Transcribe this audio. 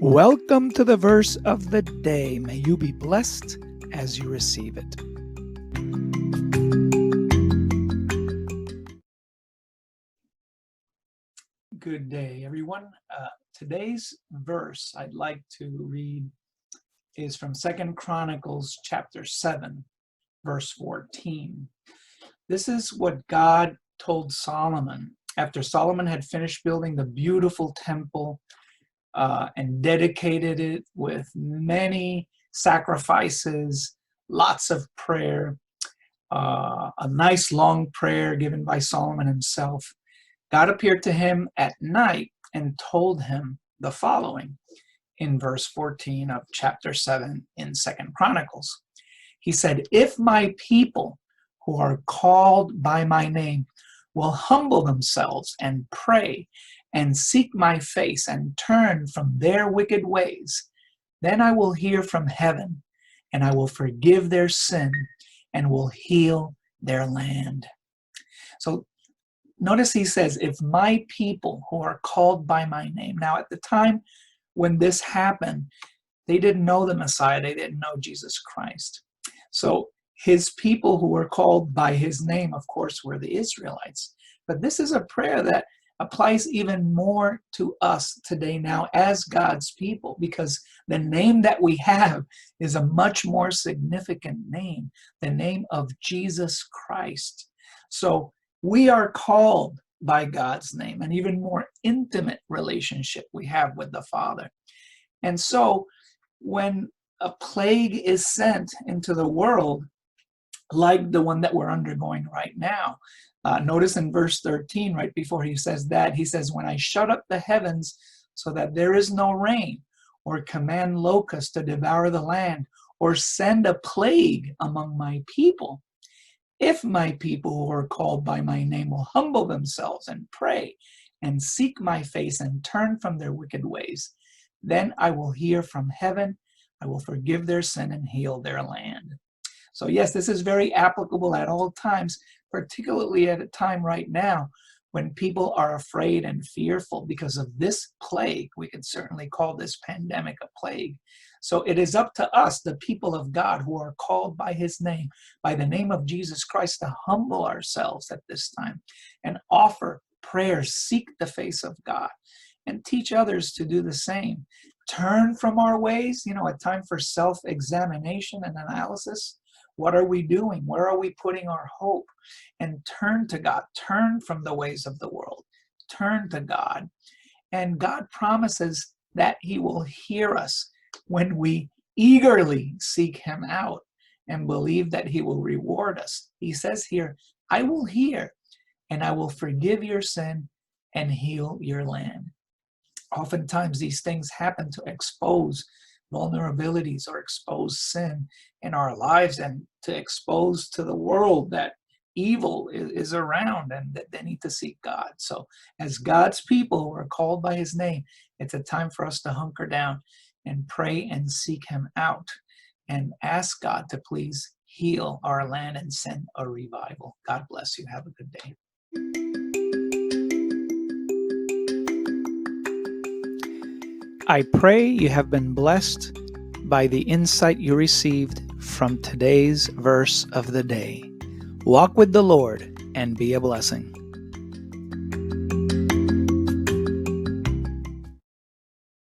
Welcome to the verse of the day. May you be blessed as you receive it. Good day, everyone. Today's verse I'd like to read is from 2 Chronicles chapter 7, verse 14. This is what God told Solomon after Solomon had finished building the beautiful temple and dedicated it with many sacrifices, lots of prayer, a nice long prayer given by Solomon himself. God appeared to him at night and told him the following in verse 14 of chapter 7 in 2 Chronicles. He said, "If my people who are called by my name will humble themselves and pray and seek my face and turn from their wicked ways, then I will hear from heaven and I will forgive their sin and will heal their land." So notice he says, if my people who are called by my name. Now at the time when this happened, they didn't know the Messiah. They didn't know Jesus Christ. So his people who were called by his name, of course, were the Israelites. But this is a prayer that applies even more to us today now as God's people, because the name that we have is a much more significant name, the name of Jesus Christ. So we are called by God's name, an even more intimate relationship we have with the Father. And so when a plague is sent into the world, like the one that we're undergoing right now, notice in verse 13, right before he says that, he says, "When I shut up the heavens so that there is no rain, or command locusts to devour the land, or send a plague among my people, if my people who are called by my name will humble themselves and pray and seek my face and turn from their wicked ways, then I will hear from heaven, I will forgive their sin and heal their land." So yes, this is very applicable at all times, particularly at a time right now when people are afraid and fearful because of this plague. We can certainly call this pandemic a plague. So it is up to us, the people of God who are called by his name, by the name of Jesus Christ, to humble ourselves at this time and offer prayers, seek the face of God, and teach others to do the same. Turn from our ways, a time for self-examination and analysis. What are we doing? Where are we putting our hope? And turn to God. Turn from the ways of the world. Turn to God. And God promises that he will hear us when we eagerly seek him out and believe that he will reward us. He says here, "I will hear and I will forgive your sin and heal your land." Oftentimes these things happen to expose vulnerabilities or expose sin in our lives and to expose to the world that evil is around and that they need to seek God. So as God's people who are called by his name, it's a time for us to hunker down and pray and seek him out and ask God to please heal our land and send a revival. God bless you. Have a good day. I pray you have been blessed by the insight you received from today's verse of the day. Walk with the Lord and be a blessing.